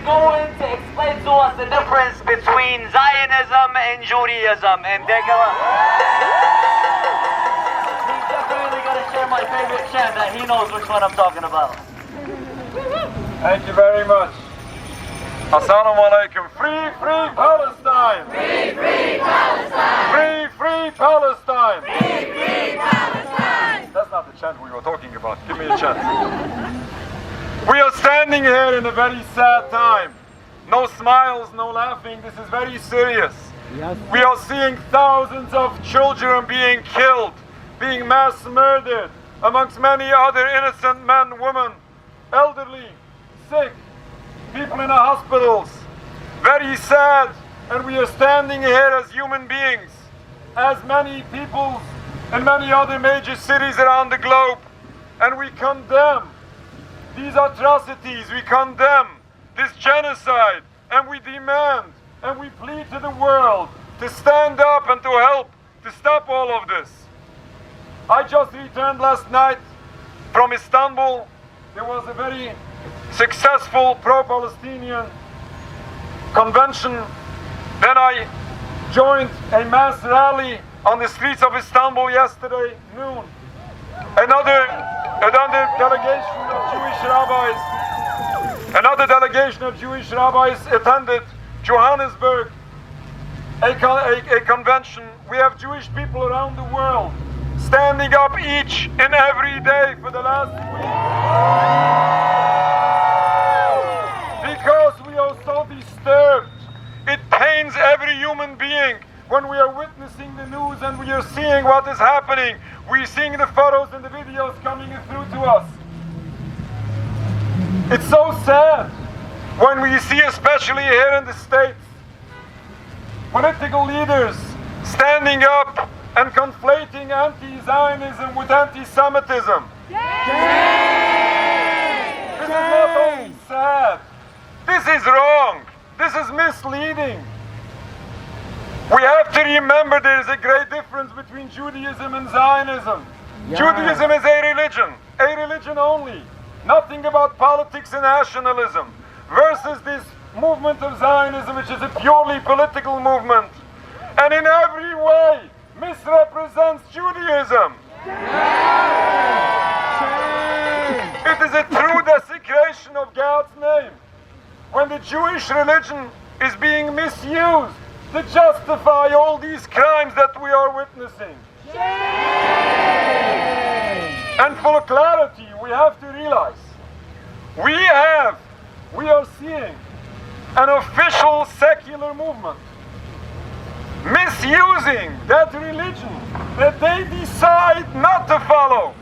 going to explain to us the difference between Zionism and Judaism, and they're he's definitely going to share my favorite chant that he knows which one I'm talking about. Thank you very much. Assalamu alaikum. Free, free Palestine! Free, free Palestine! Free, free Palestine! Free, free Palestine! That's not the chant we were talking about. Give me a chant. We are standing here in a very sad time. No smiles, no laughing. This is very serious. Yes. We are seeing thousands of children being killed, being mass murdered, amongst many other innocent men, women, elderly, sick, people in the hospitals. Very sad. And we are standing here as human beings, as many people in many other major cities around the globe, and we condemn these atrocities, we condemn this genocide, and we demand and we plead to the world to stand up and to help to stop all of this. I just returned last night from Istanbul. There was a very successful pro-Palestinian convention. Then I joined a mass rally on the streets of Istanbul yesterday noon. Another delegation of Jewish rabbis attended Johannesburg, a convention. We have Jewish people around the world standing up each and every day for the last week. Because we are so disturbed. It pains every human being when we are witnessing the news and we are seeing what is happening. We're seeing the photos and the videos coming through to us. It's so sad when we see, especially here in the States, political leaders standing up and conflating anti-Zionism with anti-Semitism. This is not only sad, this is wrong, this is misleading. We have to remember there is a great difference between Judaism and Zionism. Judaism is a religion only, nothing about politics and nationalism, versus this movement of Zionism, which is a purely political movement, and in every way misrepresents Judaism. It is a true desecration of God's name when the Jewish religion is being misused to justify all these crimes that we are witnessing. And for clarity, we have to realize we are seeing an official secular movement misusing that religion that they decide not to follow,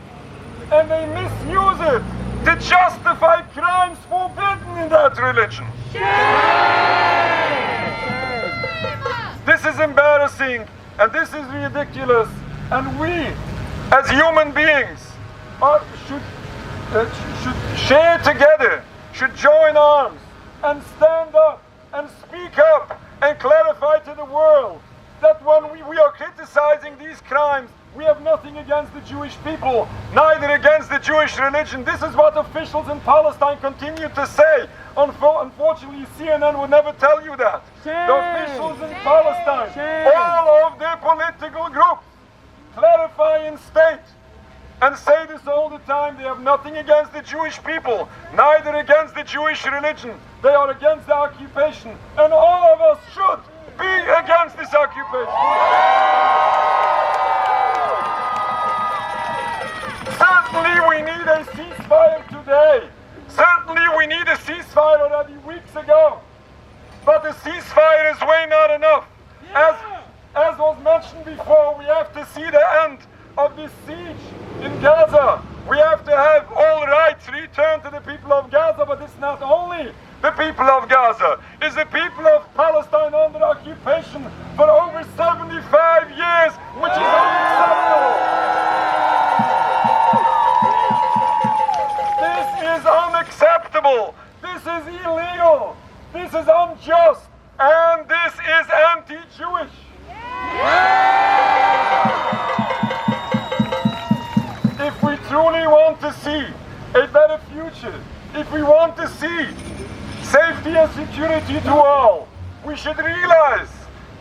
and they misuse it to justify crimes forbidden in that religion. This is embarrassing and this is ridiculous, and we as human beings should share together, should join arms and stand up and speak up and clarify to the world that when we are criticizing these crimes, we have nothing against the Jewish people, neither against the Jewish religion. This is what officials in Palestine continue to say. Unfortunately, CNN will never tell you that. The officials in Palestine, all of their political groups, clarify and state and say this all the time. They have nothing against the Jewish people, neither against the Jewish religion. They are against the occupation, and all of us should be against this occupation. Certainly we need a ceasefire today. Certainly we need a ceasefire already weeks ago. But the ceasefire is way not enough. As was mentioned before, we have to see the end of this siege in Gaza. We have to have all rights returned to the people of Gaza, but it's not only the people of Gaza, it's the people of Palestine under occupation for over 75 years, which is unacceptable. This is unacceptable. This is illegal. This is unjust. And this is anti-Jewish. If we truly want to see a better future, if we want to see safety and realize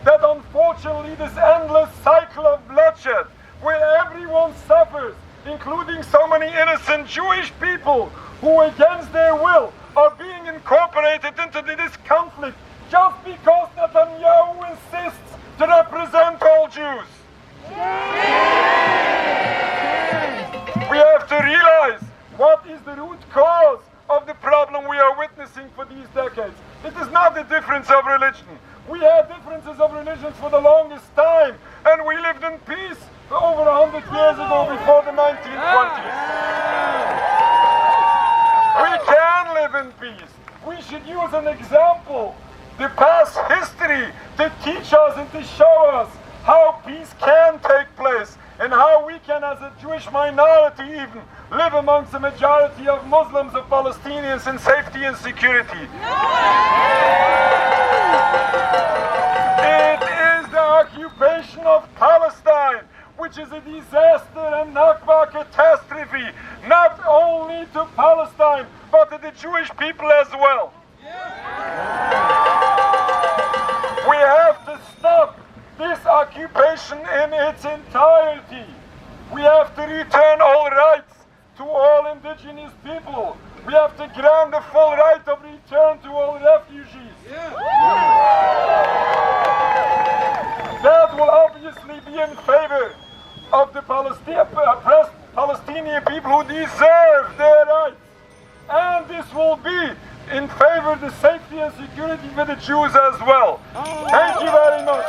that unfortunately this endless cycle of bloodshed, where everyone suffers, including so many innocent Jewish people who against their will are being incorporated into this conflict just because Netanyahu insists to represent all Jews. We have to realize what is the root cause of the problem we are witnessing for these decades. It is not the difference of religion. We had differences of religions for the longest time, and we lived in peace for over 100 years ago, before the 1920s. We can live in peace. We should use an example, the past history, to teach us and to show us how peace can take place, and how we can, as a Jewish minority even, live amongst the majority of Muslims, of Palestinians, in safety and security. It is the occupation of Palestine, which is a disaster and Nakba catastrophe, not only to Palestine, but to the Jewish people as well. We have to stop this occupation in its entirety. We have to return all rights to all indigenous people. We have to grant the full right of return to all refugees. That will obviously be in favor of the Palestinian people who deserve their rights. And this will be in favor of the safety and security for the Jews as well. Thank you very much.